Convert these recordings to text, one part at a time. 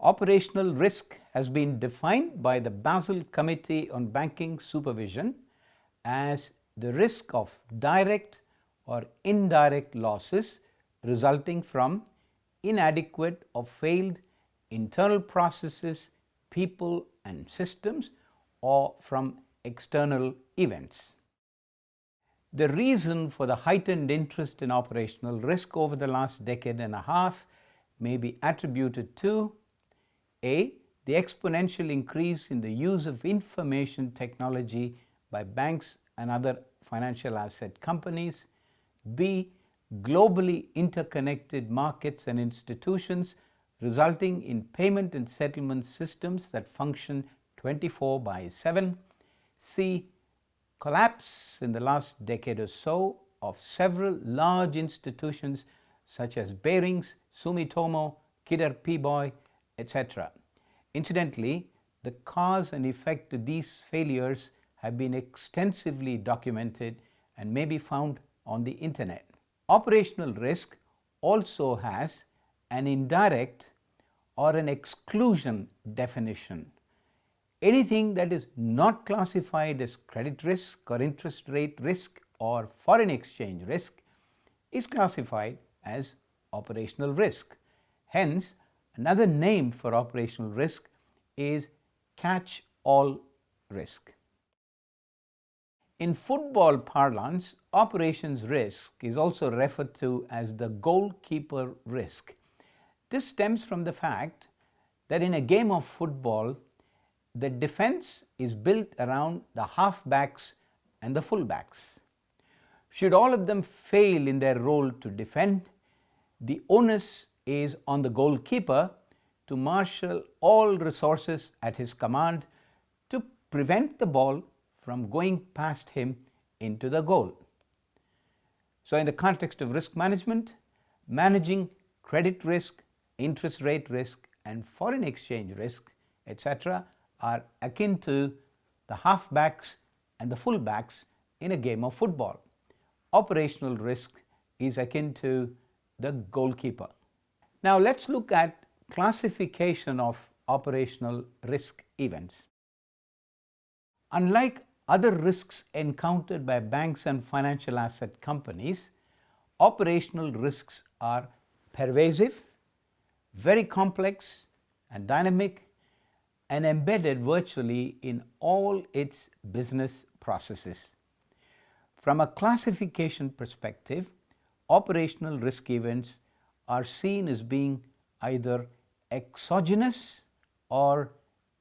Operational risk has been defined by the Basel Committee on Banking Supervision as the risk of direct or indirect losses resulting from inadequate or failed internal processes, people and systems, or from external events. The reason for the heightened interest in operational risk over the last decade and a half may be attributed to A. The exponential increase in the use of information technology by banks and other financial asset companies. B. Globally interconnected markets and institutions resulting in payment and settlement systems that function 24/7. C. Collapse in the last decade or so of several large institutions such as Barings, Sumitomo, Kidder Peabody, etc. Incidentally, the cause and effect to these failures have been extensively documented and may be found on the internet. Operational risk also has an indirect or an exclusion definition. Anything that is not classified as credit risk or interest rate risk or foreign exchange risk is classified as operational risk. Hence, another name for operational risk is catch-all risk. In football parlance, operations risk is also referred to as the goalkeeper risk. This stems from the fact that in a game of football, the defense is built around the halfbacks and the fullbacks. Should all of them fail in their role to defend, the onus is on the goalkeeper to marshal all resources at his command to prevent the ball from going past him into the goal. So in the context of risk management, managing credit risk, interest rate risk and foreign exchange risk, etc. are akin to the halfbacks and the fullbacks in a game of football. Operational risk is akin to the goalkeeper. Now let's look at classification of operational risk events. Unlike other risks encountered by banks and financial asset companies, operational risks are pervasive, very complex and dynamic, and embedded virtually in all its business processes. From a classification perspective, operational risk events are seen as being either exogenous or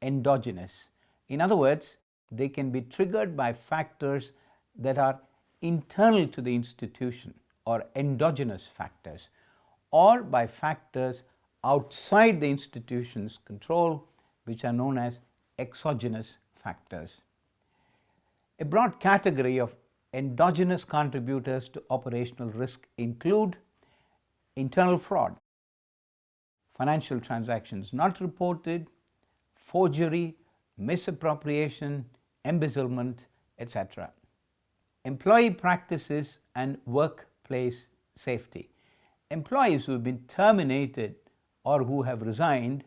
endogenous. In other words, they can be triggered by factors that are internal to the institution or endogenous factors, or by factors outside the institution's control, which are known as exogenous factors. A broad category of endogenous contributors to operational risk include internal fraud, financial transactions not reported, forgery, misappropriation, embezzlement, etc. Employee practices and workplace safety. Employees who have been terminated or who have resigned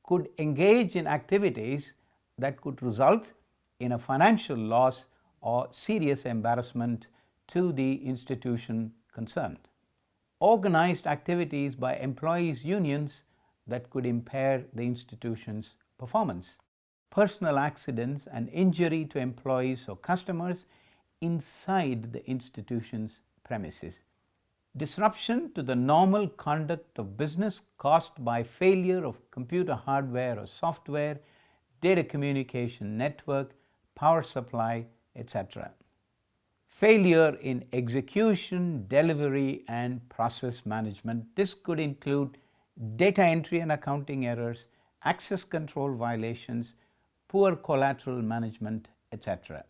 could engage in activities that could result in a financial loss or serious embarrassment to the institution concerned. Organized activities by employees' unions that could impair the institution's performance. Personal accidents and injury to employees or customers inside the institution's premises. Disruption to the normal conduct of business caused by failure of computer hardware or software, data communication network, power supply, etc. Failure in execution, delivery and process management. This could include data entry and accounting errors, access control violations, poor collateral management, etc.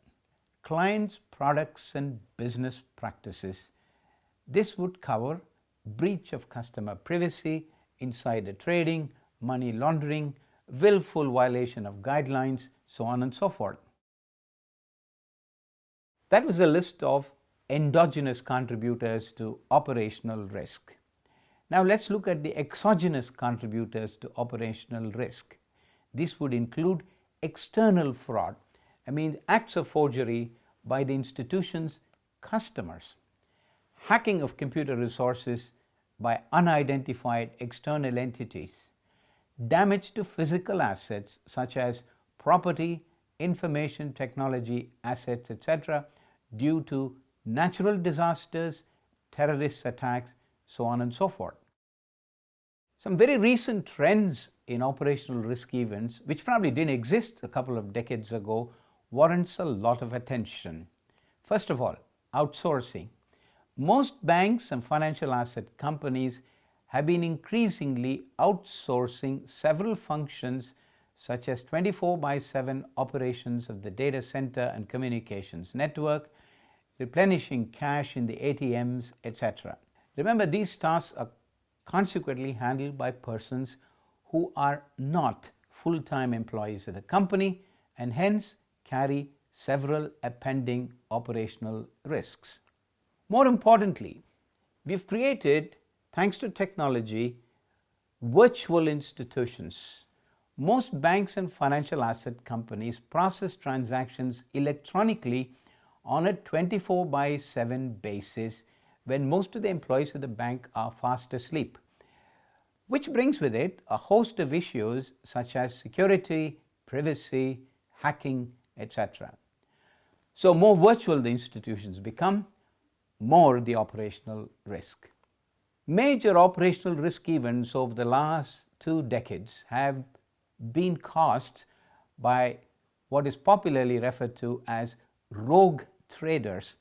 Clients, products and business practices. This would cover breach of customer privacy, insider trading, money laundering, willful violation of guidelines, so on and so forth. That was a list of endogenous contributors to operational risk. Now let's look at the exogenous contributors to operational risk. This would include external fraud, I mean acts of forgery by the institution's customers, hacking of computer resources by unidentified external entities, damage to physical assets such as property, information technology assets, etc., due to natural disasters, terrorist attacks, so on and so forth. Some very recent trends in operational risk events, which probably didn't exist a couple of decades ago, warrants a lot of attention. First of all, outsourcing. Most banks and financial asset companies have been increasingly outsourcing several functions such as 24/7 operations of the data center and communications network, replenishing cash in the ATMs, etc. Remember, these tasks are consequently handled by persons who are not full-time employees of the company and hence carry several appending operational risks. More importantly, we've created, thanks to technology, virtual institutions. Most banks and financial asset companies process transactions electronically on a 24/7 basis when most of the employees of the bank are fast asleep, which brings with it a host of issues such as security, privacy, hacking, etc. So more virtual the institutions become, more the operational risk. Major operational risk events over the last 2 decades have been caused by what is popularly referred to as rogue traders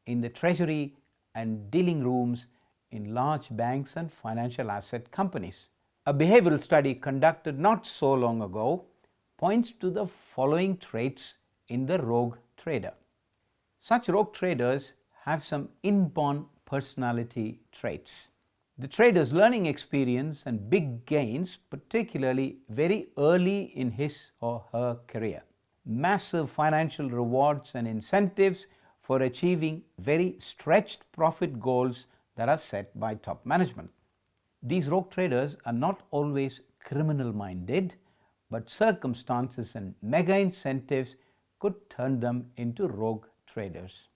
in the treasury and dealing rooms in large banks and financial asset companies. A behavioral study conducted not so long ago points to the following traits in the rogue trader. Such rogue traders have some inborn personality traits. The trader's learning experience and big gains, particularly very early in his or her career. Massive financial rewards and incentives for achieving very stretched profit goals that are set by top management. These rogue traders are not always criminal-minded, but circumstances and mega incentives could turn them into rogue traders.